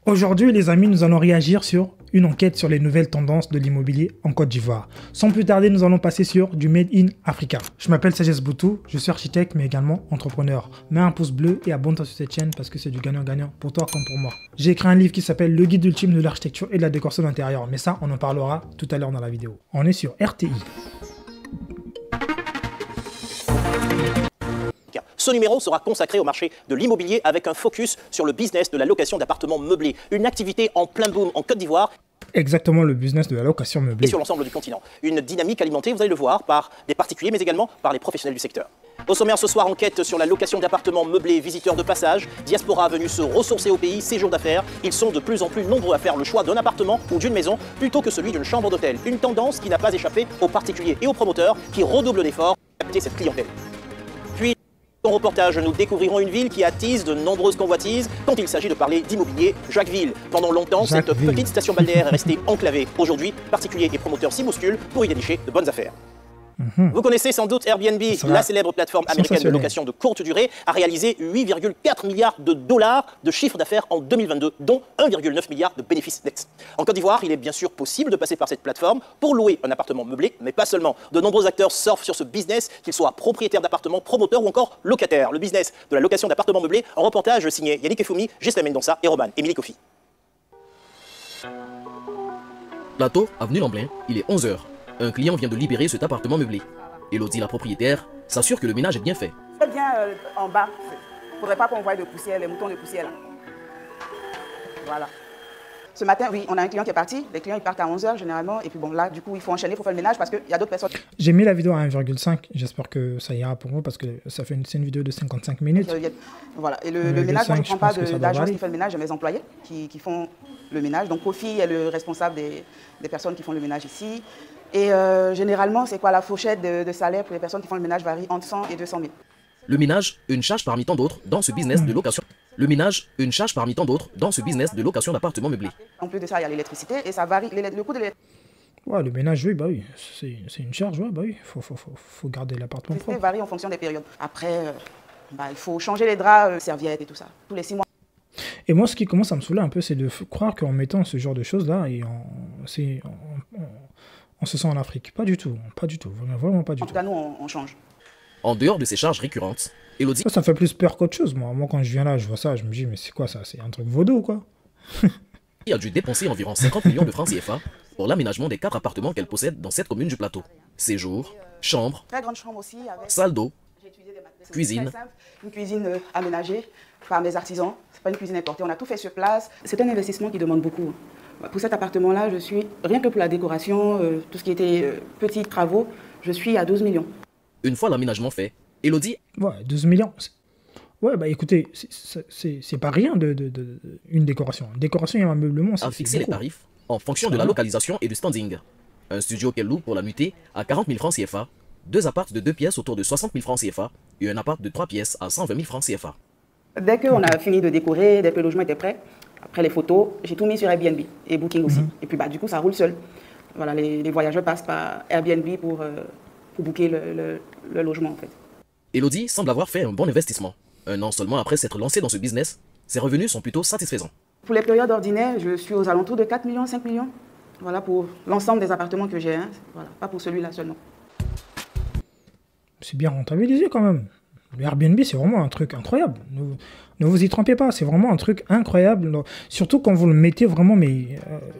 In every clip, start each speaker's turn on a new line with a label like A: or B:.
A: Aujourd'hui, les amis, nous allons réagir sur une enquête sur les nouvelles tendances de l'immobilier en Côte d'Ivoire. Sans plus tarder, nous allons passer sur du Made in Africa. Je m'appelle Sagesse Boutou, je suis architecte mais également entrepreneur. Mets un pouce bleu et abonne-toi sur cette chaîne parce que c'est du gagnant-gagnant pour toi comme pour moi. J'ai écrit un livre qui s'appelle Le guide ultime de l'architecture et de la décoration d'intérieur, mais ça, on en parlera tout à l'heure dans la vidéo. On est sur RTI.
B: Ce numéro sera consacré au marché de l'immobilier avec un focus sur le business de la location d'appartements meublés, une activité en plein boom en Côte d'Ivoire.
A: Exactement le business de la location meublée.
B: Et sur l'ensemble du continent. Une dynamique alimentée, vous allez le voir, par des particuliers mais également par les professionnels du secteur. Au sommaire ce soir, enquête sur la location d'appartements meublés, visiteurs de passage, diaspora venus se ressourcer au pays, séjour d'affaires. Ils sont de plus en plus nombreux à faire le choix d'un appartement ou d'une maison plutôt que celui d'une chambre d'hôtel. Une tendance qui n'a pas échappé aux particuliers et aux promoteurs qui redoublent d'efforts pour capter cette clientèle. Puis, dans le reportage, nous découvrirons une ville qui attise de nombreuses convoitises quand il s'agit de parler d'immobilier, Jacquesville. Pendant longtemps, cette petite station balnéaire est restée enclavée. Aujourd'hui, particuliers et promoteurs s'y bousculent pour y dénicher de bonnes affaires. Vous connaissez sans doute Airbnb, la célèbre plateforme américaine de location de courte durée, a réalisé 8,4 milliards de dollars de chiffre d'affaires en 2022, dont 1,9 milliard de bénéfices nets. En Côte d'Ivoire, il est bien sûr possible de passer par cette plateforme pour louer un appartement meublé, mais pas seulement. De nombreux acteurs surfent sur ce business, qu'ils soient propriétaires d'appartements, promoteurs ou encore locataires. Le business de la location d'appartements meublés, en reportage signé Yannick Effoumi, Ghislain Mendonça et Roman Émilie Kofi.
C: Plateau, avenue Lamblin, il est 11 h. Un client vient de libérer cet appartement meublé. Elodie, la propriétaire, s'assure que le ménage est bien fait.
D: Très bien en bas. Il ne faudrait pas qu'on voie de poussière, les moutons de poussière là. Voilà. Ce matin, oui, on a un client qui est parti. Les clients ils partent à 11 h généralement. Et puis bon, là, du coup, il faut enchaîner, il faut faire le ménage parce qu'il y a d'autres personnes.
A: J'ai mis la vidéo à 1,5. J'espère que ça ira pour vous parce que ça fait c'est une vidéo de 55 minutes.
D: Voilà. Et le ménage, moi, je ne prends pas d'agence qui fait le ménage, j'ai mes employés qui font le ménage. Donc, Kofi est le responsable des personnes qui font le ménage ici. Et généralement, c'est quoi la fourchette de salaire pour les personnes qui font le ménage varie entre 100 et 200 000.
C: Le ménage, une charge parmi tant d'autres dans ce business de location. Le ménage, une charge parmi tant d'autres dans ce business de location d'appartements meublés.
D: En plus de ça, il y a l'électricité et ça varie. Le coût de l'électricité.
A: Ouais, le ménage, oui, bah oui, c'est une charge, ouais, bah oui, faut garder l'appartement propre.
D: Varie en fonction des périodes. Après, il faut changer les draps, serviettes et tout ça, tous les 6 mois.
A: Et moi, ce qui commence à me saouler un peu, c'est de croire qu'en mettant ce genre de choses-là, on se sent en Afrique. Pas du tout, vraiment pas du tout.
D: En tout cas, nous, on change.
C: En dehors de ces charges récurrentes, Elodie...
A: Ça me fait plus peur qu'autre chose, moi. Moi, quand je viens là, je vois ça, je me dis, mais c'est quoi ça? C'est un truc vaudou, quoi.
C: Il a dû dépenser environ 50 millions de francs CFA pour l'aménagement des 4 appartements qu'elle possède dans cette commune du plateau. Séjour, chambre,
D: très grande chambre aussi, avec
C: salle d'eau, cuisine.
D: Une cuisine aménagée par mes artisans. C'est pas une cuisine importée, on a tout fait sur place. C'est un investissement qui demande beaucoup. Pour cet appartement-là, je suis, rien que pour la décoration, tout ce qui était petits travaux, je suis à 12 millions.
C: Une fois l'aménagement fait, Elodie...
A: Ouais, 12 millions. Ouais, bah écoutez, c'est pas rien une décoration. Une décoration et un ameublement, c'est
C: a fixé les tarifs en fonction de la localisation et du standing. Un studio qu'elle loue pour la nuitée à 40 000 francs CFA, 2 apparts de 2 pièces autour de 60 000 francs CFA et un appart de 3 pièces à 120 000 francs CFA.
D: Dès qu'on a fini de décorer, dès que le logement était prêt, après les photos, j'ai tout mis sur Airbnb et Booking aussi. Et puis du coup, ça roule seul. Voilà, les voyageurs passent par Airbnb pour booker le logement en fait.
C: Elodie semble avoir fait un bon investissement. Un an seulement après s'être lancée dans ce business, ses revenus sont plutôt satisfaisants.
D: Pour les périodes ordinaires, je suis aux alentours de 4 millions, 5 millions. Voilà, pour l'ensemble des appartements que j'ai. Hein. Voilà, pas pour celui-là seulement.
A: C'est bien rentabilisé quand même. Le Airbnb, c'est vraiment un truc incroyable. Ne vous y trompez pas, c'est vraiment un truc incroyable. Surtout quand vous le mettez vraiment,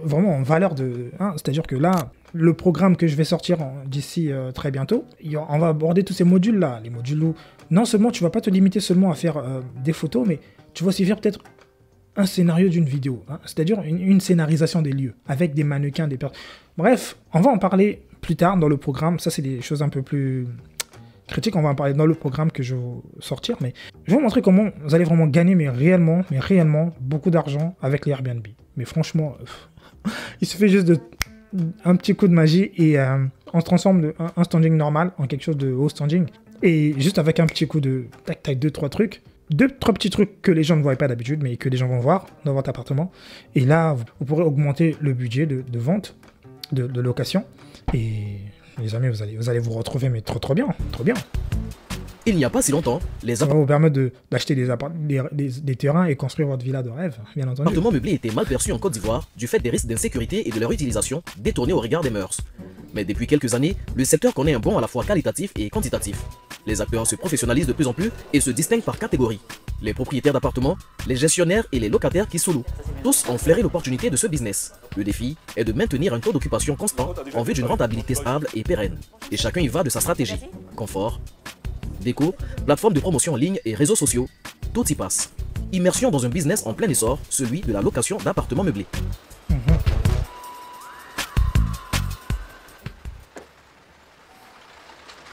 A: vraiment en valeur de... Hein, c'est-à-dire que là, le programme que je vais sortir d'ici très bientôt, on va aborder tous ces modules-là. Les modules où non seulement tu ne vas pas te limiter seulement à faire des photos, mais tu vas aussi faire peut-être un scénario d'une vidéo. Hein, c'est-à-dire une scénarisation des lieux, avec des mannequins, des personnes. Bref, on va en parler plus tard dans le programme. Ça, c'est des choses un peu plus... critique, on va en parler dans le programme que je vais sortir, mais je vais vous montrer comment vous allez vraiment gagner, mais réellement, beaucoup d'argent avec les Airbnb. Mais franchement, il suffit juste un petit coup de magie et on se transforme d'un standing normal en quelque chose de haut standing. Et juste avec un petit coup de tac, 2-3 trucs, 2-3 petits trucs que les gens ne voient pas d'habitude, mais que les gens vont voir dans votre appartement. Et là, vous pourrez augmenter le budget de vente, de location. Et... les amis, vous allez vous retrouver, mais trop bien.
C: Il n'y a pas si longtemps, les
A: Ça va vous permettre d'acheter des terrains et construire votre villa de rêve, bien entendu.
C: appartements meublés étaient mal perçus en Côte d'Ivoire du fait des risques d'insécurité et de leur utilisation détournée au regard des mœurs. Mais depuis quelques années, le secteur connaît un bond à la fois qualitatif et quantitatif. Les acteurs se professionnalisent de plus en plus et se distinguent par catégories. Les propriétaires d'appartements, les gestionnaires et les locataires qui sous-louent. Tous ont flairé l'opportunité de ce business. Le défi est de maintenir un taux d'occupation constant en vue d'une rentabilité stable et pérenne. Et chacun y va de sa stratégie. Confort, déco, plateforme de promotion en ligne et réseaux sociaux, tout y passe. Immersion dans un business en plein essor, celui de la location d'appartements meublés.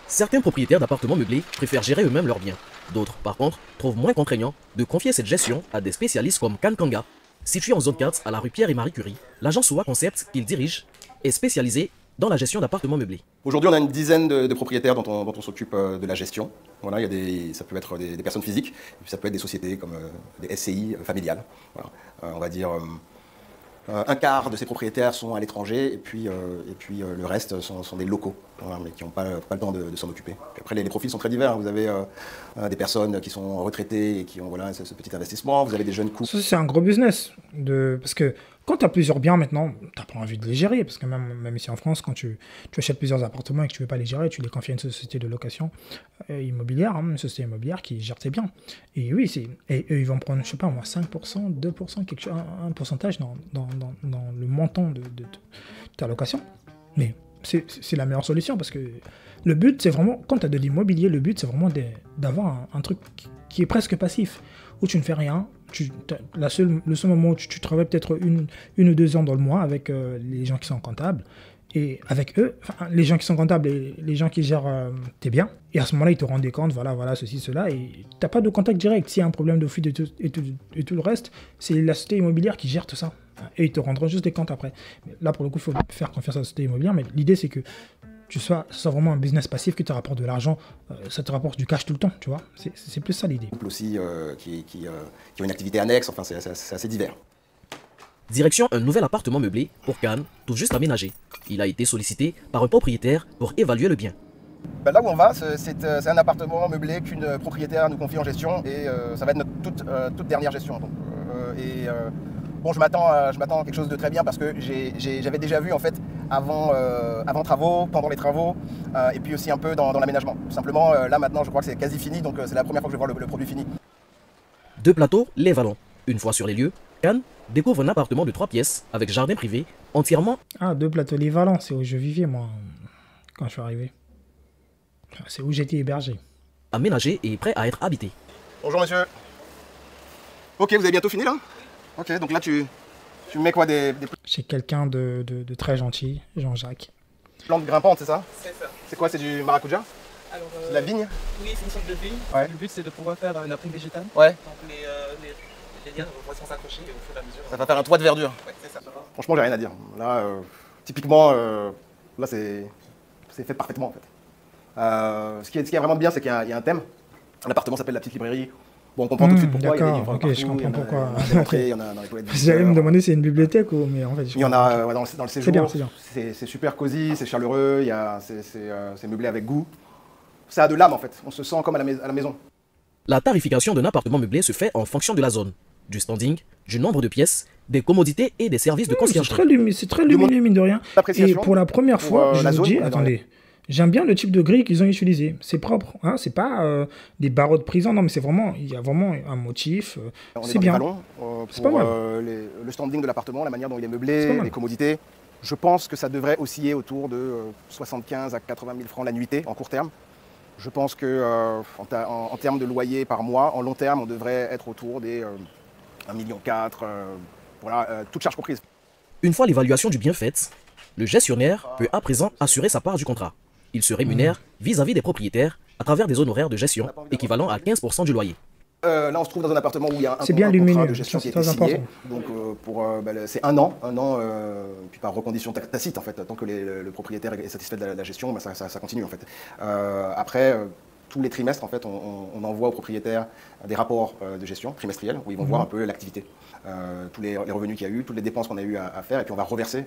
C: Certains propriétaires d'appartements meublés préfèrent gérer eux-mêmes leurs biens. D'autres, par contre, trouvent moins contraignant de confier cette gestion à des spécialistes comme Kankanga. Situé en zone 4 à la rue Pierre et Marie Curie, l'agence OUA Concept qu'il dirige est spécialisée dans la gestion d'appartements meublés.
E: Aujourd'hui, on a une dizaine de propriétaires dont on s'occupe de la gestion. Voilà, ça peut être des personnes physiques, et puis ça peut être des sociétés comme des SCI familiales. Voilà. On va dire un quart de ces propriétaires sont à l'étranger et puis le reste sont des locaux, voilà, mais qui n'ont pas le temps de s'en occuper. Puis après, les profils sont très divers. Vous avez des personnes qui sont retraitées et qui ont voilà, ce petit investissement. Vous avez des jeunes couples.
A: Ça, c'est un gros business. Parce que quand tu as plusieurs biens maintenant, tu n'as pas envie de les gérer. Parce que même ici en France, quand tu achètes plusieurs appartements et que tu ne veux pas les gérer, tu les confies à une société de location immobilière, une société immobilière qui gère tes biens. Et oui, et eux, ils vont prendre, je sais pas moi, 5%, 2%, quelque chose, un pourcentage dans le montant de ta location. Mais c'est la meilleure solution parce que le but, c'est vraiment, quand tu as de l'immobilier, le but, c'est vraiment d'avoir un truc qui est presque passif, où tu ne fais rien. Le seul moment où tu travailles peut-être une ou 2 heures dans le mois avec les gens qui sont comptables, et avec eux, enfin, les gens qui sont comptables et les gens qui gèrent tes biens, et à ce moment-là, ils te rendent des comptes, voilà, ceci, cela, et tu n'as pas de contact direct. S'il y a un problème de fuite et tout le reste, c'est la société immobilière qui gère tout ça, et ils te rendront juste des comptes après. Mais là, pour le coup, il faut faire confiance à la société immobilière, mais l'idée, c'est que ce soit vraiment un business passif qui te rapporte de l'argent, ça te rapporte du cash tout le temps, tu vois. C'est plus ça l'idée.
E: Aussi qui ont une activité annexe, enfin c'est assez divers.
C: Direction un nouvel appartement meublé pour Cannes, tout juste aménagé. Il a été sollicité par un propriétaire pour évaluer le bien.
E: Ben là où on va, c'est un appartement meublé qu'une propriétaire nous confie en gestion et ça va être notre toute dernière gestion. Donc, bon, je m'attends à quelque chose de très bien parce que j'avais déjà vu en fait avant travaux, pendant les travaux et puis aussi un peu dans l'aménagement. Tout simplement, là maintenant je crois que c'est quasi fini, donc c'est la première fois que je vais voir le produit fini.
C: 2 plateaux, les Vallons. Une fois sur les lieux, Cannes découvre un appartement de 3 pièces avec jardin privé entièrement.
A: Ah, 2 plateaux, les Vallons, c'est où je vivais moi quand je suis arrivé. C'est où j'étais hébergé.
C: Aménagé et prêt à être habité.
E: Bonjour monsieur. Ok, vous avez bientôt fini là? Ok, donc là tu mets quoi des...
A: C'est quelqu'un de très gentil, Jean-Jacques.
E: Plantes grimpantes, c'est ça?
F: C'est ça.
E: C'est quoi, c'est du maracuja?
F: Alors,
E: C'est de la vigne?
F: Oui, c'est une sorte de vigne.
E: Ouais.
F: Le but, c'est de pouvoir faire une appui végétale.
E: Ouais.
F: Donc, les liens vont s'accrocher au fur et à mesure.
E: Ça va faire un toit de verdure.
F: Ouais, c'est ça.
E: Franchement, j'ai rien à dire. Là, typiquement, là c'est fait parfaitement en fait. Ce qui est vraiment bien, c'est qu'il y a un thème. L'appartement s'appelle la petite librairie. Bon, on comprend tout de suite pourquoi.
A: D'accord, ok, je comprends pourquoi.
E: Il y en a dans les toilettes.
A: J'allais me demander si c'est une bibliothèque ou... Mais en fait,
E: il y en a dans le séjour.
A: C'est bien.
E: C'est super cosy, c'est chaleureux, c'est meublé avec goût. Ça a de l'âme en fait, on se sent comme à la maison.
C: La tarification d'un appartement meublé se fait en fonction de la zone, du standing, du nombre de pièces, des commodités et des services de conciergerie.
A: C'est très lumineux, mine de rien. Et pour la première fois, je vous dis, attendez, j'aime bien le type de grille qu'ils ont utilisé. C'est propre, hein, c'est pas des barreaux de prison, non, mais c'est vraiment, il y a vraiment un motif. C'est bien.
E: C'est pas mal. Le standing de l'appartement, la manière dont il est meublé, les commodités, je pense que ça devrait osciller autour de 75 à 80 000 francs la nuitée en court terme. Je pense que en termes de loyer par mois, en long terme, on devrait être autour des 1,4 million, voilà, toutes charges comprises.
C: Une fois l'évaluation du bien faite, le gestionnaire peut à présent assurer sa part du contrat. Il se rémunère vis-à-vis des propriétaires à travers des honoraires de gestion équivalents à 15% du loyer.
E: Là, on se trouve dans un appartement où il y a un
A: contrat
E: de gestion qui a été signé. Donc, c'est un an, puis par recondition tacite en fait. Tant que le propriétaire est satisfait de la gestion, ça continue en fait. Après, tous les trimestres, en fait, on envoie aux propriétaires des rapports de gestion trimestriels où ils vont voir un peu l'activité, tous les revenus qu'il y a eu, toutes les dépenses qu'on a eu à faire, et puis on va reverser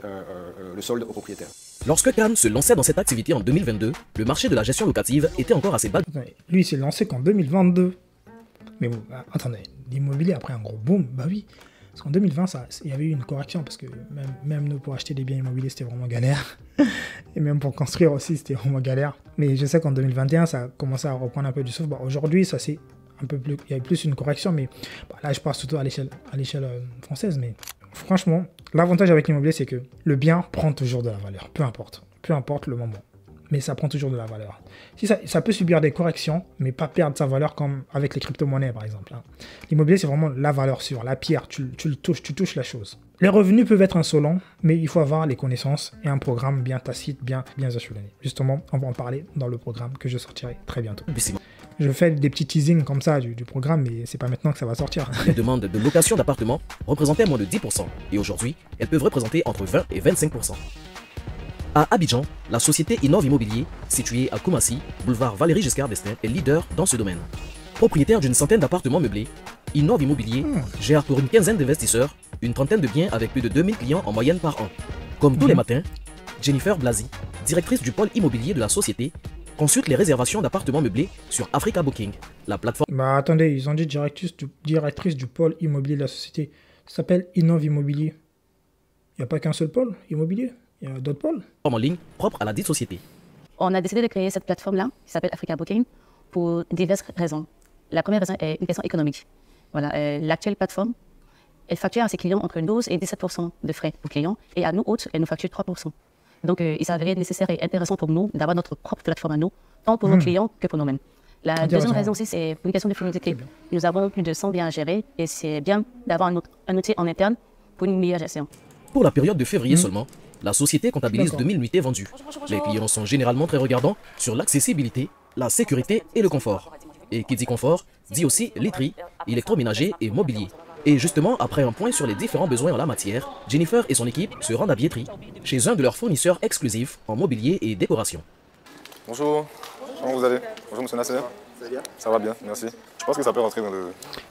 E: le solde aux propriétaires.
C: Lorsque Cannes se lançait dans cette activité en 2022, le marché de la gestion locative était encore assez bas.
A: Lui, il s'est lancé qu'en 2022. Mais bon, attendez, l'immobilier après un gros boom, bah oui. Parce qu'en 2020, il y avait eu une correction, parce que même nous, pour acheter des biens immobiliers, c'était vraiment galère. Et même pour construire aussi, c'était vraiment galère. Mais je sais qu'en 2021, ça a commencé à reprendre un peu du souffle. Bah, aujourd'hui, ça c'est un peu plus... Il y a plus une correction, mais bah, là, je parle surtout à l'échelle française. Mais franchement, l'avantage avec l'immobilier, c'est que le bien prend toujours de la valeur. Peu importe le moment. Mais ça prend toujours de la valeur. Si ça peut subir des corrections, mais pas perdre sa valeur comme avec les crypto-monnaies, par exemple. L'immobilier, c'est vraiment la valeur sûre, la pierre. Tu touches la chose. Les revenus peuvent être insolents, mais il faut avoir les connaissances et un programme bien tacite, bien échelonné. Justement, on va en parler dans le programme que je sortirai très bientôt. Je fais des petits teasings comme ça du programme, mais c'est pas maintenant que ça va sortir.
C: Les demandes de location d'appartements représentaient moins de 10%, et aujourd'hui, elles peuvent représenter entre 20 et 25%. À Abidjan, la société Innov Immobilier, située à Koumassi, boulevard Valéry Giscard d'Estaing, est leader dans ce domaine. Propriétaire d'une centaine d'appartements meublés, Innov Immobilier gère pour une quinzaine d'investisseurs une trentaine de biens avec plus de 2000 clients en moyenne par an. Comme tous les matins, Jennifer Blasi, directrice du pôle immobilier de la société, consulte les réservations d'appartements meublés sur Africa Booking, la plateforme.
A: Bah attendez, ils ont dit directrice du pôle immobilier de la société. Ça s'appelle Innov Immobilier. Il n'y a pas qu'un seul pôle immobilier. Il y a d'autres pôles
C: En ligne propre à la dite société.
G: On a décidé de créer cette plateforme-là, qui s'appelle Africa Booking, pour diverses raisons. La première raison est une question économique. Voilà, l'actuelle plateforme, elle facture à ses clients entre 12 et 17% de frais aux clients, et à nous autres, elle nous facture 3%. Donc, il s'avérait nécessaire et intéressant pour nous d'avoir notre propre plateforme à nous, tant pour nos clients que pour nous-mêmes. La deuxième raison aussi, c'est pour une question de fluidité. Nous avons plus de 100 biens à gérer, et c'est bien d'avoir un outil en interne pour une meilleure gestion.
C: Pour la période de février seulement, la société comptabilise 2000 nuitées vendues. Les clients sont généralement très regardants sur l'accessibilité, la sécurité et le confort. Et qui dit confort, dit aussi literie, électroménager et mobilier. Et justement, après un point sur les différents besoins en la matière, Jennifer et son équipe se rendent à Biétry, chez un de leurs fournisseurs exclusifs en mobilier et décoration.
H: Bonjour, comment vous allez? Bonjour monsieur Nasser. Ça va bien, merci. Je pense que ça peut rentrer dans le...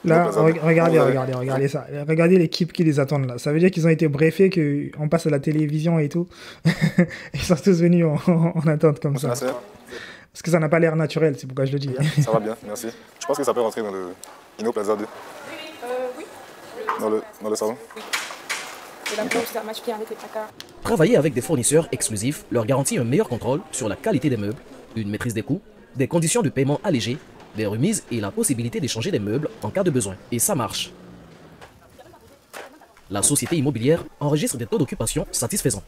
A: Là, regardez ça. Regardez l'équipe qui les attend là. Ça veut dire qu'ils ont été briefés, qu'on passe à la télévision et tout. Ils sont tous venus en attente comme ça.
H: Nasser.
A: Parce que ça n'a pas l'air naturel, c'est pourquoi je le dis.
H: Ça va bien, merci. Je pense que ça peut rentrer dans le Inno Plaza 2.
I: Oui.
H: Dans le salon.
I: Oui. Et là, c'est un match qui avec les placards.
C: Travailler avec des fournisseurs exclusifs leur garantit un meilleur contrôle sur la qualité des meubles, une maîtrise des coûts, des conditions de paiement allégées, des remises et la possibilité d'échanger des meubles en cas de besoin. Et ça marche. La société immobilière enregistre des taux d'occupation satisfaisants.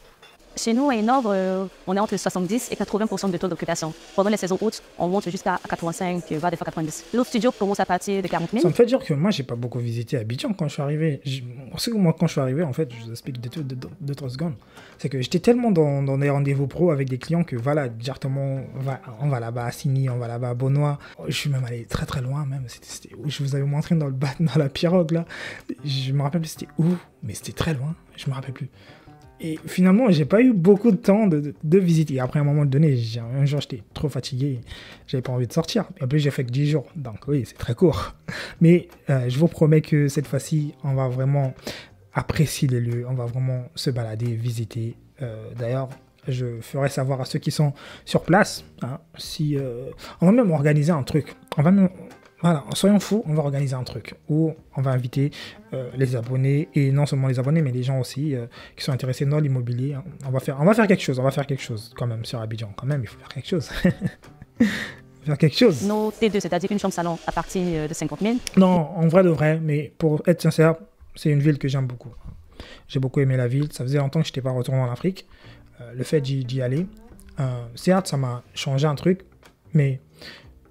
G: Chez nous, à Innov, on est entre 70 et 80% de taux d'occupation. Pendant les saisons hautes, on monte jusqu'à 85, voire des fois 90. L'autre studio commence à partir de 40 000.
A: Ça me fait dire que moi, j'ai pas beaucoup visité Abidjan quand je suis arrivé. Parce que moi, quand je suis arrivé, en fait, je vous explique 2-3 secondes. C'est que j'étais tellement dans des rendez-vous pro avec des clients que voilà, directement, on va là-bas à Signy, on va là-bas à Beaunois. Je suis même allé très très loin, même. C'était où je vous avais montré dans la pirogue, là. Je me rappelle plus c'était où, mais c'était très loin. Je me rappelle plus. Et finalement, j'ai pas eu beaucoup de temps de visiter. Après, à un moment donné, un jour, j'étais trop fatigué. J'avais pas envie de sortir. Et en plus, j'ai fait que 10 jours. Donc oui, c'est très court. Mais je vous promets que cette fois-ci, on va vraiment apprécier les lieux. On va vraiment se balader, visiter. D'ailleurs, je ferai savoir à ceux qui sont sur place. Si, on va même organiser un truc. Voilà, soyons fous, on va organiser un truc où on va inviter les abonnés, et non seulement les abonnés, mais les gens aussi qui sont intéressés dans l'immobilier. On va faire quelque chose quand même sur Abidjan. Quand même, il faut faire quelque chose. Faire quelque chose.
G: Nos T2, c'est-à-dire une chambre salon à partir de 50 000.
A: Non, en vrai de vrai, mais pour être sincère, c'est une ville que j'aime beaucoup. J'ai beaucoup aimé la ville. Ça faisait longtemps que je n'étais pas retourné en Afrique. Le fait d'y aller, certes, ça m'a changé un truc, mais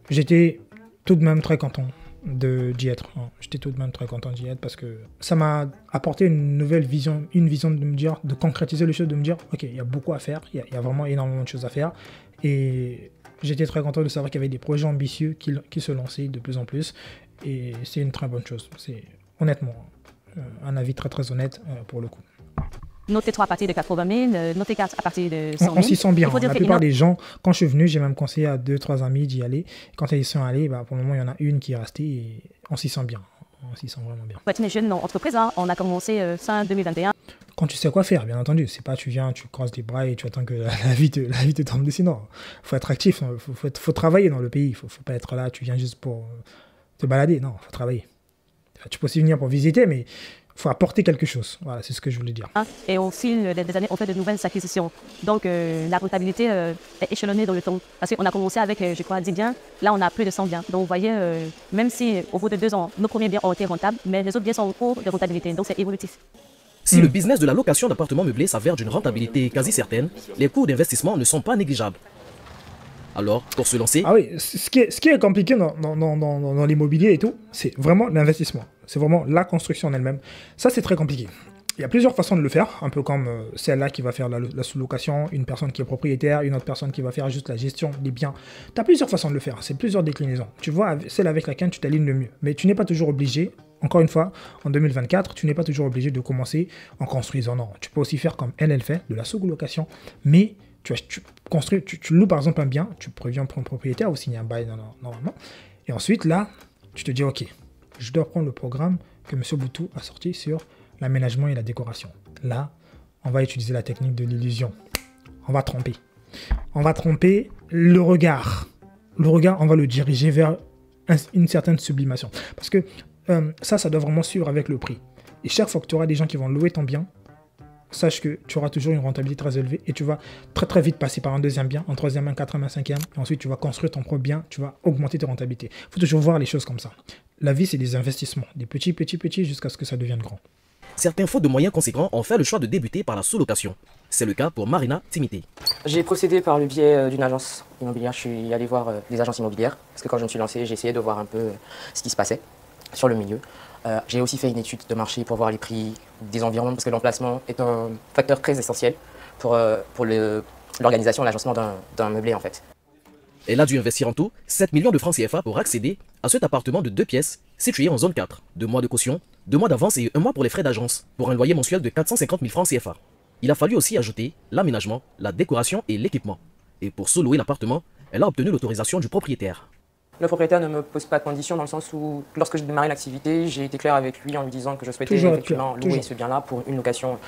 A: j'étais tout de même très content d'y être. J'étais tout de même très content d'y être parce que ça m'a apporté une nouvelle vision, de me dire, de concrétiser les choses, de me dire, ok, il y a beaucoup à faire, il y a vraiment énormément de choses à faire. Et j'étais très content de savoir qu'il y avait des projets ambitieux qui se lançaient de plus en plus. Et c'est une très bonne chose. C'est honnêtement un avis très très honnête pour le coup.
G: Nos T3 à partir de 80 000, nos T4 à partir de 100 000.
A: On s'y sent bien. La plupart des gens, quand je suis venu, j'ai même conseillé à 2-3 amis d'y aller. Quand ils sont allés, pour le moment, il y en a une qui est restée et on s'y sent bien. On s'y sent vraiment bien.
G: Pour être une jeune entreprise, on a commencé fin 2021.
A: quand tu sais quoi faire, bien entendu. C'est pas tu viens, tu croises les bras et tu attends que la vie te tombe dessus. Non, faut être actif, faut travailler dans le pays. Faut pas être là, tu viens juste pour te balader. Non, faut travailler. Tu peux aussi venir pour visiter, mais il faut apporter quelque chose. Voilà, c'est ce que je voulais dire.
G: Et au fil des années, on fait de nouvelles acquisitions. Donc, la rentabilité est échelonnée dans le temps. Parce qu'on a commencé avec, je crois, 10 biens. Là, on a plus de 100 biens. Donc, vous voyez, même si au bout de 2 ans, nos premiers biens ont été rentables, mais les autres biens sont en cours de rentabilité. Donc, c'est évolutif.
C: Si le business de la location d'appartements meublés s'avère d'une rentabilité quasi certaine, les coûts d'investissement ne sont pas négligeables. Alors, pour se lancer...
A: Ah oui, ce qui est compliqué dans l'immobilier et tout, c'est vraiment l'investissement. C'est vraiment la construction en elle-même. Ça, c'est très compliqué. Il y a plusieurs façons de le faire, un peu comme celle-là qui va faire la sous-location, une personne qui est propriétaire, une autre personne qui va faire juste la gestion des biens. Tu as plusieurs façons de le faire, c'est plusieurs déclinaisons. Tu vois, celle avec laquelle tu t'alignes le mieux. Mais tu n'es pas toujours obligé, encore une fois, en 2024, tu n'es pas toujours obligé de commencer en construisant. Non, tu peux aussi faire comme elle fait, de la sous-location, mais tu construis, tu loues par exemple un bien, tu préviens pour un propriétaire ou signer un bail normalement, et ensuite là, tu te dis ok, je dois prendre le programme que M. Boutou a sorti sur l'aménagement et la décoration. Là, on va utiliser la technique de l'illusion. On va tromper. On va tromper le regard. Le regard, on va le diriger vers une certaine sublimation. Parce que ça doit vraiment suivre avec le prix. Et chaque fois que tu auras des gens qui vont louer ton bien, sache que tu auras toujours une rentabilité très élevée et tu vas très très vite passer par un deuxième bien, un troisième, un quatrième, un cinquième. Et ensuite, tu vas construire ton propre bien, tu vas augmenter tes rentabilités. Il faut toujours voir les choses comme ça. La vie, c'est des investissements, des petits jusqu'à ce que ça devienne grand.
C: Certains, faute de moyens conséquents, ont fait le choix de débuter par la sous-location. C'est le cas pour Marina Timité.
J: J'ai procédé par le biais d'une agence immobilière. Je suis allé voir des agences immobilières parce que quand je me suis lancé, j'ai essayé de voir un peu ce qui se passait sur le milieu. J'ai aussi fait une étude de marché pour voir les prix des environnements parce que l'emplacement est un facteur très essentiel pour l'organisation et l'agencement d'un meublé en fait.
C: Elle a dû investir en tout 7 millions de francs CFA pour accéder à cet appartement de 2 pièces situé en zone 4. 2 mois de caution, 2 mois d'avance et 1 mois pour les frais d'agence, pour un loyer mensuel de 450 000 francs CFA. Il a fallu aussi ajouter l'aménagement, la décoration et l'équipement. Et pour sous-louer l'appartement, elle a obtenu l'autorisation du propriétaire.
J: Le propriétaire ne me pose pas de conditions dans le sens où, lorsque j'ai démarré l'activité, j'ai été clair avec lui en lui disant que je souhaitais effectivement louer ce bien-là pour une sous-location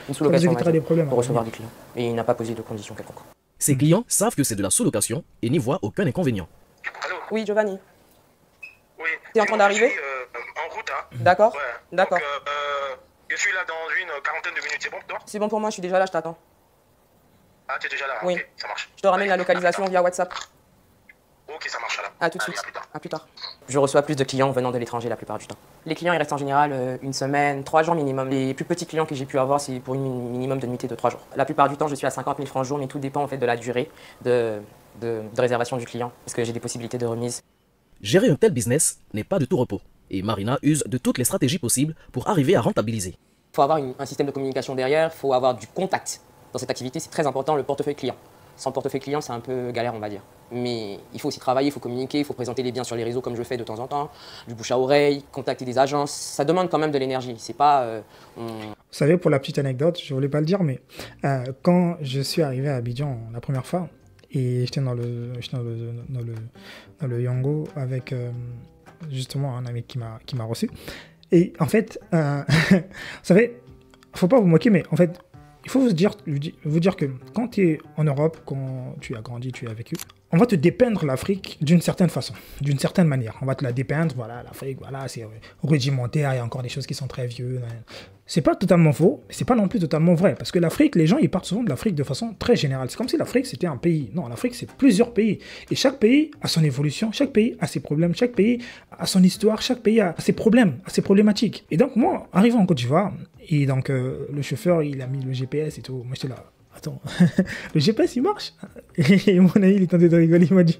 J: pour recevoir des clients. Et il n'a pas posé de conditions quelconques.
C: Ses clients savent que c'est de la sous-location et n'y voient aucun inconvénient.
J: Allô ? Oui, Giovanni.
F: Oui.
J: T'es en train d'arriver ?
F: En route, hein.
J: D'accord.
F: Ouais.
J: D'accord.
F: Je suis là dans une quarantaine de minutes, c'est bon pour toi ?
J: C'est bon pour moi, je suis déjà là, je t'attends.
F: Ah, tu es déjà là ?
J: Oui.
F: Ok, ça marche.
J: Je te ramène la localisation via WhatsApp.
F: Ok, ça marche là.
J: À tout de suite.
F: À plus tard.
J: Je reçois plus de clients venant de l'étranger la plupart du temps. Les clients, ils restent en général une semaine, 3 jours minimum. Les plus petits clients que j'ai pu avoir, c'est pour une minimum de nuitée de 3 jours. La plupart du temps, je suis à 50 000 francs jour, mais tout dépend en fait de la durée de réservation du client, parce que j'ai des possibilités de remise.
C: Gérer un tel business n'est pas de tout repos, et Marina use de toutes les stratégies possibles pour arriver à rentabiliser.
J: Il faut avoir un système de communication derrière, il faut avoir du contact. Dans cette activité, c'est très important, le portefeuille client. Sans portefeuille client, c'est un peu galère, on va dire. Mais il faut aussi travailler, il faut communiquer, il faut présenter les biens sur les réseaux comme je fais de temps en temps, du bouche à oreille, contacter des agences. Ça demande quand même de l'énergie. C'est pas.
A: Vous savez, pour la petite anecdote, je voulais pas le dire, mais quand je suis arrivé à Abidjan la première fois, et j'étais dans le Yango avec justement un ami qui m'a reçu. Et en fait, vous savez, faut pas vous moquer, mais en fait, il faut vous dire que quand tu es en Europe, quand tu as grandi, tu as vécu, on va te dépeindre l'Afrique d'une certaine façon, d'une certaine manière. On va te la dépeindre, voilà, l'Afrique, voilà, c'est rudimentaire, il y a encore des choses qui sont très vieux. C'est pas totalement faux, mais c'est pas non plus totalement vrai. Parce que l'Afrique, les gens, ils partent souvent de l'Afrique de façon très générale. C'est comme si l'Afrique, c'était un pays. Non, l'Afrique, c'est plusieurs pays. Et chaque pays a son évolution, chaque pays a ses problèmes, chaque pays a son histoire, chaque pays a ses problèmes, a ses problématiques. Et donc, moi, arrivant en Côte d'Ivoire, et donc le chauffeur, il a mis le GPS et tout. Moi, j'étais là. Attends, le GPS il marche. Et mon ami il est tenté de rigoler, il m'a dit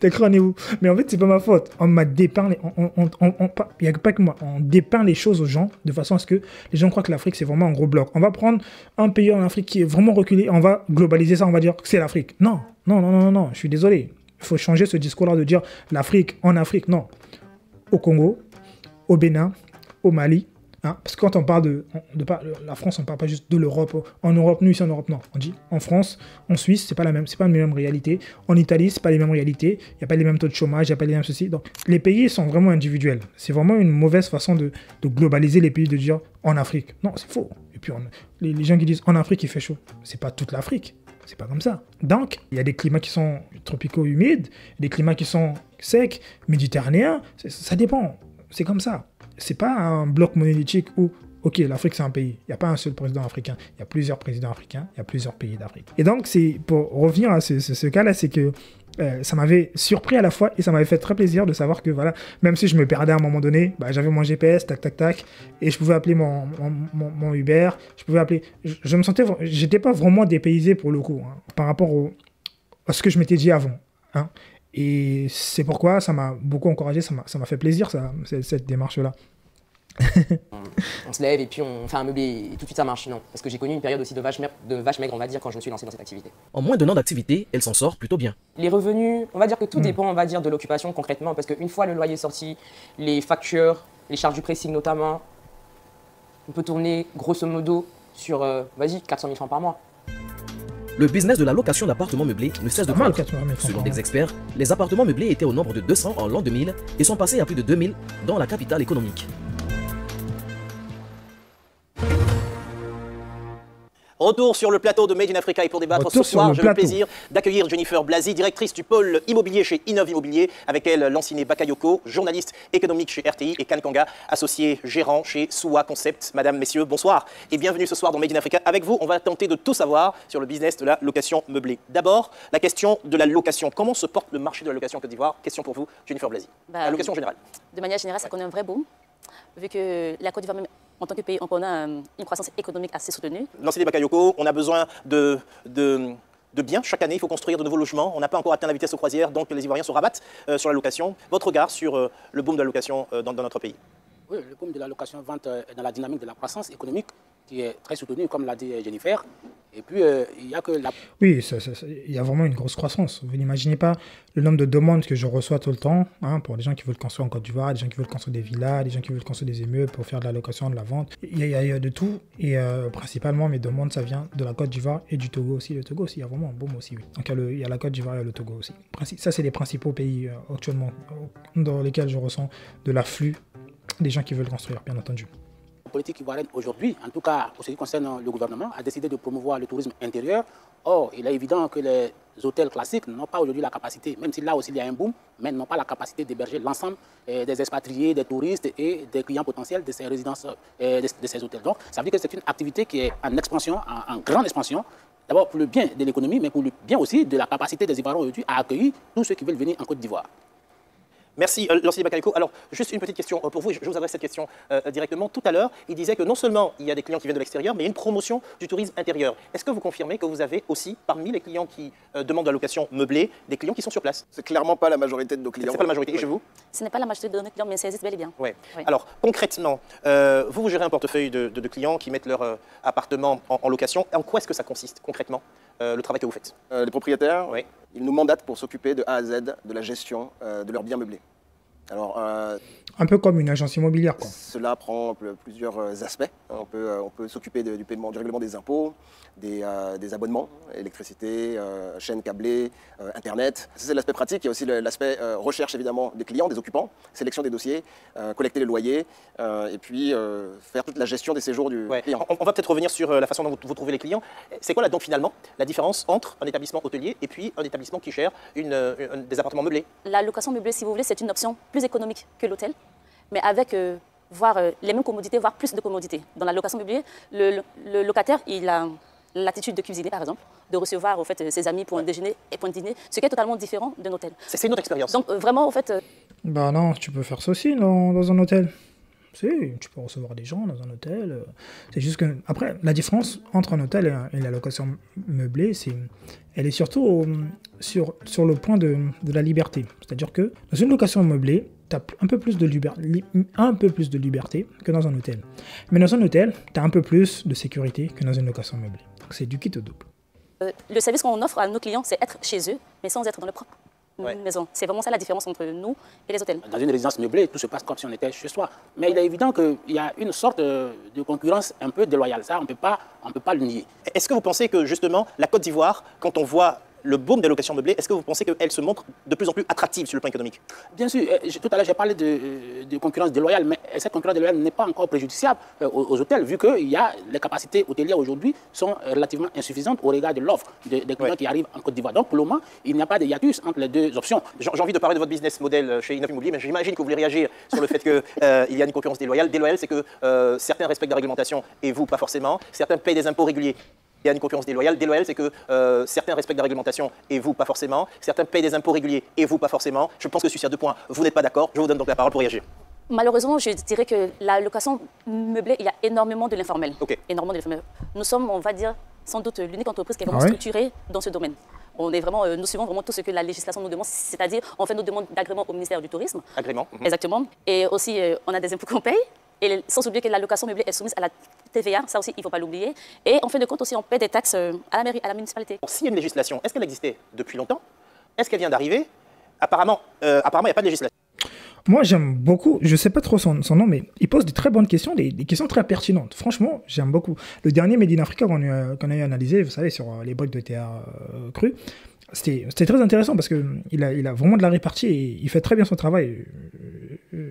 A: t'as cru on est où? Mais en fait c'est pas ma faute. On m'a dépeint, il n'y a pas que moi, on dépeint les choses aux gens de façon à ce que les gens croient que l'Afrique c'est vraiment un gros bloc. On va prendre un pays en Afrique qui est vraiment reculé, on va globaliser ça, on va dire que c'est l'Afrique. Non, je suis désolé. Il faut changer ce discours-là de dire l'Afrique en Afrique, non. Au Congo, au Bénin, au Mali. Parce que quand on parle la France, on ne parle pas juste de l'Europe. En Europe, nous, ici en Europe, non. On dit en France, en Suisse, c'est pas la même réalité. En Italie, c'est pas les mêmes réalités. Il n'y a pas les mêmes taux de chômage, il n'y a pas les mêmes ceci. Donc, les pays sont vraiment individuels. C'est vraiment une mauvaise façon de globaliser les pays, de dire en Afrique. Non, c'est faux. Et puis les gens qui disent en Afrique il fait chaud, c'est pas toute l'Afrique, c'est pas comme ça. Donc il y a des climats qui sont tropicaux humides, des climats qui sont secs, méditerranéens, ça dépend, c'est comme ça. C'est pas un bloc monolithique où ok, l'Afrique c'est un pays, il n'y a pas un seul président africain, il y a plusieurs présidents africains, il y a plusieurs pays d'Afrique. Et donc c'est pour revenir à ce cas-là, c'est que ça m'avait surpris à la fois et ça m'avait fait très plaisir de savoir que voilà, même si je me perdais à un moment donné, bah, j'avais mon GPS, tac tac tac, et je pouvais appeler mon Uber, je pouvais appeler, je me sentais, j'étais pas vraiment dépaysé pour le coup, hein, par rapport à ce que je m'étais dit avant, hein. Et c'est pourquoi ça m'a beaucoup encouragé, ça m'a fait plaisir cette démarche-là.
J: On se lève et puis on fait un meublé et tout de suite ça marche, non. Parce que j'ai connu une période aussi de vache maigre, on va dire, quand je me suis lancé dans cette activité.
C: En moins d'un an d'activité, elle s'en sort plutôt bien.
J: Les revenus, on va dire que tout dépend, on va dire, de l'occupation concrètement, parce qu'une fois le loyer est sorti, les factures, les charges du pressing notamment, on peut tourner grosso modo sur, 400 000 francs par mois.
C: Le business de la location d'appartements meublés ne cesse de croître. Selon des experts, les appartements meublés étaient au nombre de 200 en l'an 2000 et sont passés à plus de 2000 dans la capitale économique.
B: Retour sur le plateau de Made in Africa et pour débattre ce soir, j'ai le plaisir d'accueillir Jennifer Blazy, directrice du pôle immobilier chez Innov Immobilier, avec elle Lanciné Bakayoko, journaliste économique chez RTI, et Kan Kanga, associé gérant chez Soua Concept. Madame, messieurs, bonsoir et bienvenue ce soir dans Made in Africa. Avec vous, on va tenter de tout savoir sur le business de la location meublée. D'abord, la question de la location. Comment se porte le marché de la location en Côte d'Ivoire? Question pour vous, Jennifer Blazy. La location générale.
G: De manière générale, ça connaît un vrai boom, vu que la Côte d'Ivoire même, en tant que pays, on a une croissance économique assez soutenue.
B: Lanciné Bakayoko, on a besoin de biens. Chaque année, il faut construire de nouveaux logements. On n'a pas encore atteint la vitesse aux croisières, donc les Ivoiriens se rabattent sur la location. Votre regard sur le boom de la location dans notre pays?
K: Oui, le boom de la location vente est dans la dynamique de la croissance économique qui est très soutenue, comme l'a dit Jennifer. Et puis, il y a que la...
A: Oui, il y a vraiment une grosse croissance. Vous n'imaginez pas le nombre de demandes que je reçois tout le temps, hein, pour des gens qui veulent construire en Côte d'Ivoire, des gens qui veulent construire des villas, des gens qui veulent construire des immeubles pour faire de la location, de la vente. Il y a de tout. Et principalement, mes demandes, ça vient de la Côte d'Ivoire et du Togo aussi. Le Togo aussi, il y a vraiment un boom aussi. Oui. Donc, il y a la Côte d'Ivoire et le Togo aussi. Ça, c'est les principaux pays actuellement dans lesquels je ressens de l'afflux des gens qui veulent construire, bien entendu.
K: La politique ivoirienne aujourd'hui, en tout cas pour ce qui concerne le gouvernement, a décidé de promouvoir le tourisme intérieur. Or, il est évident que les hôtels classiques n'ont pas aujourd'hui la capacité, même si là aussi il y a un boom, mais n'ont pas la capacité d'héberger l'ensemble des expatriés, des touristes et des clients potentiels de ces résidences, de ces hôtels. Donc, ça veut dire que c'est une activité qui est en expansion, en grande expansion. D'abord pour le bien de l'économie, mais pour le bien aussi de la capacité des Ivoiriens aujourd'hui à accueillir tous ceux qui veulent venir en Côte d'Ivoire.
B: Merci, Lanciné Bakayoko. Alors, juste une petite question pour vous, je vous adresse cette question directement. Tout à l'heure, il disait que non seulement il y a des clients qui viennent de l'extérieur, mais il y a une promotion du tourisme intérieur. Est-ce que vous confirmez que vous avez aussi, parmi les clients qui demandent la location meublée, des clients qui sont sur place?
E: C'est clairement pas la majorité de nos clients.
B: C'est pas la majorité. Et chez vous?
G: Ce n'est pas la majorité de nos clients, mais ça existe bel et bien.
B: Ouais. Oui. Alors, concrètement, vous gérez un portefeuille de clients qui mettent leur appartement en location. En quoi est-ce que ça consiste concrètement, le travail que vous faites?
E: Les propriétaires,
B: oui.
E: Ils nous mandatent pour s'occuper de A à Z de la gestion de leurs biens meublés. Alors,
A: un peu comme une agence immobilière, quoi.
E: Cela prend plusieurs aspects. On peut s'occuper du paiement, du règlement des impôts, des abonnements, électricité, chaînes câblées, Internet. Ça, c'est l'aspect pratique. Il y a aussi l'aspect recherche, évidemment, des clients, des occupants, sélection des dossiers, collecter les loyers, et puis faire toute la gestion des séjours du client.
B: On va peut-être revenir sur la façon dont vous trouvez les clients. C'est quoi, là, donc, finalement, la différence entre un établissement hôtelier et puis un établissement qui gère des appartements meublés?
G: La location meublée, si vous voulez, c'est une option plus économique que l'hôtel, mais avec les mêmes commodités, voire plus de commodités. Dans la location meublée, le locataire, il a l'attitude de cuisiner, par exemple, de recevoir ses amis pour un déjeuner et pour un dîner, ce qui est totalement différent d'un hôtel.
B: C'est une autre expérience.
G: Donc vraiment,
A: Bah non, tu peux faire ça aussi dans un hôtel. Si, tu peux recevoir des gens dans un hôtel. C'est juste que... Après, la différence entre un hôtel et la location meublée, elle est surtout sur le point de la liberté. C'est-à-dire que dans une location meublée, tu as un peu plus de liberté que dans un hôtel. Mais dans un hôtel, tu as un peu plus de sécurité que dans une location meublée. Donc c'est du kit au double.
G: Le service qu'on offre à nos clients, c'est être chez eux, mais sans être dans leur propre maison. C'est vraiment ça la différence entre nous et les hôtels.
K: Dans une résidence meublée, tout se passe comme si on était chez soi. Mais il est évident qu'il y a une sorte de concurrence un peu déloyale. Ça, on ne peut pas le nier.
B: Est-ce que vous pensez que, justement, la Côte d'Ivoire, quand on voit le boom des locations meublées, est-ce que vous pensez qu'elle se montre de plus en plus attractive sur le plan économique?
K: Bien sûr, tout à l'heure j'ai parlé de concurrence déloyale, mais cette concurrence déloyale n'est pas encore préjudiciable aux hôtels, vu que les capacités hôtelières aujourd'hui sont relativement insuffisantes au regard de l'offre des clients qui arrivent en Côte d'Ivoire. Donc pour le moment, il n'y a pas de hiatus entre les deux options.
B: J'ai envie de parler de votre business model chez Innov Immobilier, mais j'imagine que vous voulez réagir sur le fait qu'il y a une concurrence déloyale. Déloyale, c'est que certains respectent la réglementation et vous, pas forcément. Certains payent des impôts réguliers. Il y a une concurrence déloyale. Déloyale, c'est que certains respectent la réglementation et vous, pas forcément. Certains payent des impôts réguliers et vous, pas forcément. Je pense que sur ces deux points, vous n'êtes pas d'accord. Je vous donne donc la parole pour réagir.
G: Malheureusement, je dirais que la location meublée, il y a énormément de l'informel. Énormément de l'informel. Nous sommes, on va dire, sans doute l'unique entreprise qui est vraiment structurée dans ce domaine. Nous suivons vraiment tout ce que la législation nous demande, c'est-à-dire on fait nos demandes d'agrément au ministère du Tourisme.
B: Agrément.
G: Exactement. Et aussi, on a des impôts qu'on paye. Et sans oublier que la location meublée est soumise à la TVA, ça aussi, il ne faut pas l'oublier. Et en fin de compte aussi, on paie des taxes à la mairie, à la municipalité.
B: S'il y a une législation, est-ce qu'elle existait depuis longtemps? Est-ce qu'elle vient d'arriver? Apparemment, il n'y a pas de législation.
A: Moi, j'aime beaucoup, je ne sais pas trop son nom, mais il pose de très bonnes questions, des questions très pertinentes. Franchement, j'aime beaucoup. Le dernier Made in Africa qu'on a eu analysé, vous savez, sur les briques de terre crues, c'était très intéressant parce qu'il a vraiment de la répartie et il fait très bien son travail.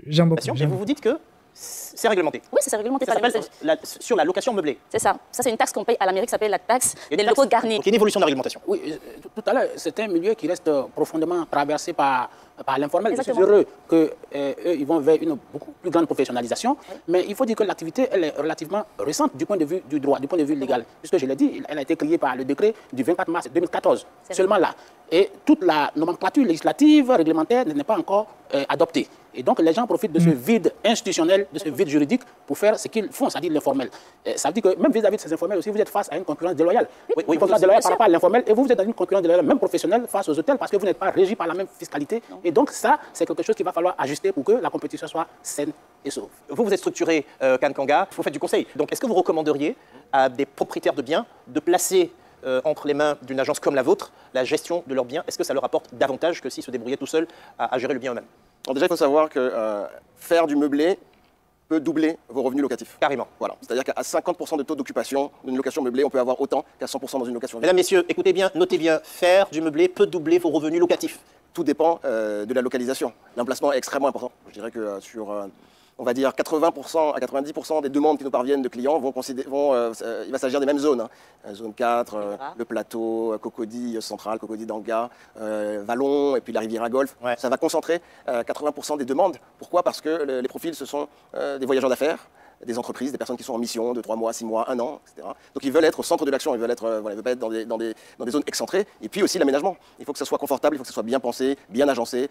A: J'aime beaucoup.
B: Et vous vous dites que c'est réglementé.
G: Oui, c'est réglementé.
B: Ça s'appelle sur la location meublée.
G: C'est ça. Ça, c'est une taxe qu'on paye à l'Amérique qui s'appelle la taxe des locaux garnis.
B: Donc, il y a une évolution de la réglementation.
K: Oui, tout à l'heure, c'est un milieu qui reste profondément traversé par l'informel. Je suis heureux qu'eux, ils vont vers une beaucoup plus grande professionnalisation. Oui. Mais il faut dire que l'activité, elle est relativement récente du point de vue du droit, du point de vue légal. Puisque je l'ai dit, elle a été créée par le décret du 24 mars 2014. Seulement là. Et toute la nomenclature législative, réglementaire n'est pas encore adoptée. Et donc, les gens profitent de ce vide institutionnel, de ce vide juridique pour faire ce qu'ils font, c'est-à-dire l'informel. Ça veut dire que même vis-à-vis de ces informels aussi, vous êtes face à une concurrence déloyale. Oui, une concurrence déloyale par rapport à l'informel, et vous êtes dans une concurrence déloyale, même professionnelle, face aux hôtels, parce que vous n'êtes pas régi par la même fiscalité. Non. Et donc, ça, c'est quelque chose qu'il va falloir ajuster pour que la compétition soit saine et sauve.
B: Vous êtes structuré, Kankanga, vous faites du conseil. Donc, est-ce que vous recommanderiez à des propriétaires de biens de placer entre les mains d'une agence comme la vôtre la gestion de leurs biens? Est-ce que ça leur apporte davantage que s'ils se débrouillaient tout seuls à gérer le bien eux-mêmes?
E: Alors déjà, il faut savoir que faire du meublé peut doubler vos revenus locatifs.
B: Carrément.
E: Voilà. C'est-à-dire qu'à 50% de taux d'occupation d'une location meublée, on peut avoir autant qu'à 100% dans une location.
B: Mesdames, messieurs, écoutez bien, notez bien, faire du meublé peut doubler vos revenus locatifs.
E: Tout dépend de la localisation. L'emplacement est extrêmement important. Je dirais que sur, on va dire, 80% à 90% des demandes qui nous parviennent de clients il va s'agir des mêmes zones. Zone 4, le plateau, Cocody central, Cocody d'Anga, Vallon et puis la Riviera Golfe. Ouais. Ça va concentrer 80% des demandes. Pourquoi? Parce que les profils, ce sont des voyageurs d'affaires, des entreprises, des personnes qui sont en mission de 3 mois, 6 mois, 1 an, etc. Donc ils veulent être au centre de l'action, ils veulent pas être dans des zones excentrées. Et puis aussi l'aménagement. Il faut que ça soit confortable, il faut que ça soit bien pensé, bien agencé,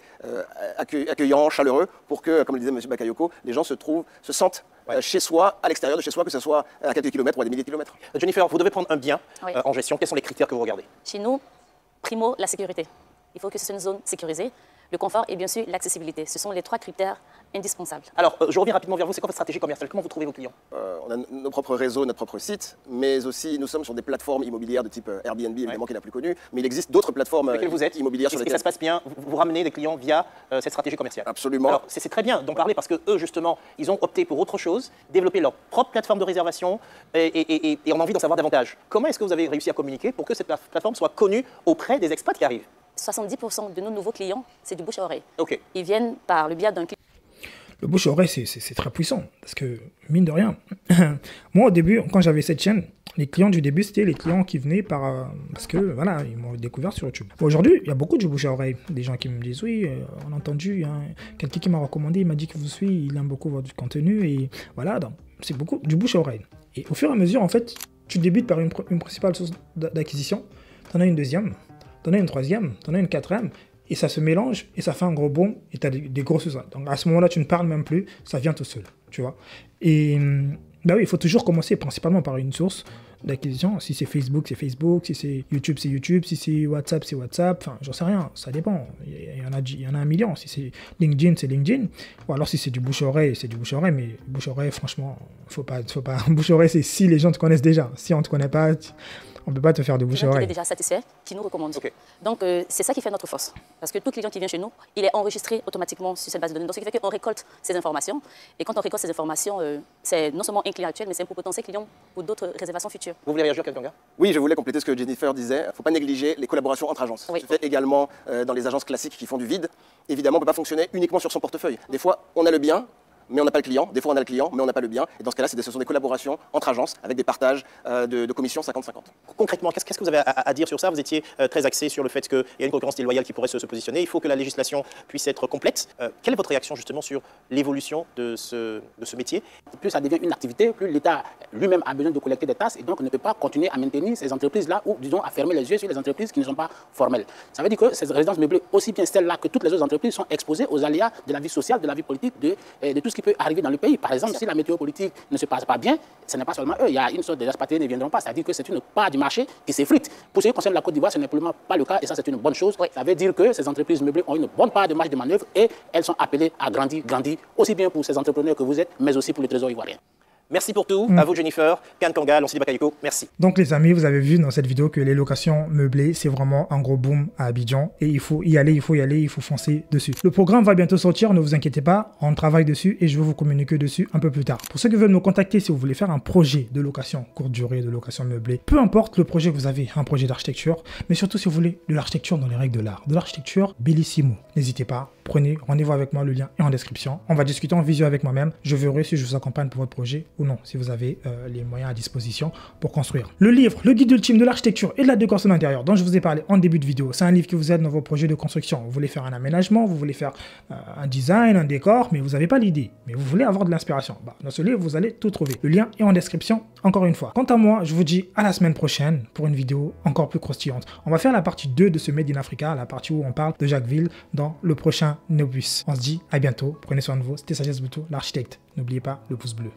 E: accueillant, chaleureux, pour que, comme le disait M. Bakayoko, les gens se sentent chez soi, à l'extérieur de chez soi, que ce soit à quelques kilomètres ou à des milliers de kilomètres.
B: Jennifer, vous devez prendre un bien en gestion. Quels sont les critères que vous regardez?
G: Chez nous, primo, la sécurité. Il faut que ce soit une zone sécurisée. Le confort et bien sûr l'accessibilité. Ce sont les 3 critères indispensables.
B: Alors, je reviens rapidement vers vous. C'est quoi votre stratégie commerciale? Comment vous trouvez vos clients?
E: On a nos propres réseaux, notre propre site, mais aussi nous sommes sur des plateformes immobilières de type Airbnb, évidemment, qui est la plus connue, mais il existe d'autres plateformes immobilières sur lesquelles...
B: ça se passe bien? Vous ramenez des clients via cette stratégie commerciale?
E: Absolument.
B: Alors, c'est très bien d'en parler parce que eux, justement, ils ont opté pour autre chose, développer leur propre plateforme de réservation et on a envie d'en savoir davantage. Comment est-ce que vous avez réussi à communiquer pour que cette plateforme soit connue auprès des expats qui arrivent?
G: 70% de nos nouveaux clients, c'est du bouche à oreille.
B: Okay.
G: Ils viennent par le biais d'un client.
A: Le bouche à oreille, c'est très puissant. Parce que, mine de rien, moi, au début, quand j'avais cette chaîne, les clients du début, c'était les clients qui venaient parce que, voilà, ils m'ont découvert sur YouTube. Aujourd'hui, il y a beaucoup de bouche à oreille. Des gens qui me disent, oui, on a entendu, quelqu'un qui m'a recommandé, il m'a dit qu'il vous suit, il aime beaucoup votre contenu. Et voilà, c'est beaucoup du bouche à oreille. Et au fur et à mesure, en fait, tu débutes par une principale source d'acquisition, tu en as une deuxième, t'en as une troisième, t'en as une quatrième, et ça se mélange, et ça fait un gros boom, et t'as des gros sous. Donc à ce moment-là, tu ne parles même plus, ça vient tout seul, tu vois. Et bah oui, il faut toujours commencer principalement par une source d'acquisition. Si c'est Facebook, c'est Facebook, si c'est YouTube, c'est YouTube, si c'est WhatsApp, c'est WhatsApp, enfin, j'en sais rien, ça dépend. Il y en a un million. Si c'est LinkedIn, c'est LinkedIn. Ou alors si c'est du bouche-oreille, c'est du bouche-oreille, mais bouche-oreille, franchement, faut pas. Bouche-oreille, c'est si les gens te connaissent déjà. Si on te connaît pas, On ne peut pas te faire de bouche à oreille.
G: Qui est déjà satisfait, qui nous recommande. Donc, c'est ça qui fait notre force. Parce que tout client qui vient chez nous, il est enregistré automatiquement sur cette base de données. Donc, ce qui fait qu'on récolte ces informations. Et quand on récolte ces informations, c'est non seulement un client actuel, mais c'est un potentiel client pour d'autres réservations futures.
B: Vous voulez réagir, Kanganga?
E: Oui, je voulais compléter ce que Jennifer disait. Il ne faut pas négliger les collaborations entre agences. Ça se fait également dans les agences classiques qui font du vide. Évidemment, on ne peut pas fonctionner uniquement sur son portefeuille. Des fois, on a le bien, mais on n'a pas le client. Des fois, on a le client, mais on n'a pas le bien. Et dans ce cas-là, ce sont des collaborations entre agences avec des partages de commissions 50-50.
B: Concrètement, qu'est-ce que vous avez à dire sur ça? Vous étiez très axé sur le fait qu'il y a une concurrence déloyale qui pourrait se positionner. Il faut que la législation puisse être complète. Quelle est votre réaction justement sur l'évolution de ce métier?
K: Plus ça devient une activité, plus l'État lui-même a besoin de collecter des taxes et donc ne peut pas continuer à maintenir ces entreprises-là ou, disons, à fermer les yeux sur les entreprises qui ne sont pas formelles. Ça veut dire que ces résidences meublées, aussi bien celles-là que toutes les autres entreprises, sont exposées aux aléas de la vie sociale, de la vie politique, de tout ce qui peut arriver dans le pays. Par exemple, si la météo politique ne se passe pas bien, ce n'est pas seulement eux. Il y a une sorte de expatriés ne viendront pas. C'est-à-dire que c'est une part du marché qui s'effrite. Pour ce qui concerne la Côte d'Ivoire, ce n'est probablement pas le cas et ça, c'est une bonne chose. Ça veut dire que ces entreprises meublées ont une bonne part de marge de manœuvre et elles sont appelées à grandir, aussi bien pour ces entrepreneurs que vous êtes, mais aussi pour le Trésor ivoirien.
B: Merci pour tout. À vous, Jennifer. Kanganga, Lansidi Bakayoko, merci.
A: Donc, les amis, vous avez vu dans cette vidéo que les locations meublées, c'est vraiment un gros boom à Abidjan. Et il faut y aller, il faut foncer dessus. Le programme va bientôt sortir, ne vous inquiétez pas. On travaille dessus et je vais vous communiquer dessus un peu plus tard. Pour ceux qui veulent me contacter, si vous voulez faire un projet de location courte durée, de location meublée, peu importe le projet que vous avez, un projet d'architecture, mais surtout si vous voulez de l'architecture dans les règles de l'art, de l'architecture bellissimo. N'hésitez pas, prenez rendez-vous avec moi, le lien est en description. On va discuter en visio avec moi-même. Je verrai si je vous accompagne pour votre projet ou non, si vous avez les moyens à disposition pour construire. Le livre, le guide ultime de l'architecture et de la décoration d'intérieur dont je vous ai parlé en début de vidéo, c'est un livre qui vous aide dans vos projets de construction. Vous voulez faire un aménagement, vous voulez faire un design, un décor, mais vous n'avez pas l'idée, mais vous voulez avoir de l'inspiration. Dans ce livre, vous allez tout trouver. Le lien est en description, encore une fois. Quant à moi, je vous dis à la semaine prochaine pour une vidéo encore plus croustillante. On va faire la partie 2 de ce Made in Africa, la partie où on parle de Jacquesville dans le prochain Nobus. On se dit à bientôt, prenez soin de vous. C'était Sagesse Boutou, l'architecte. N'oubliez pas le pouce bleu.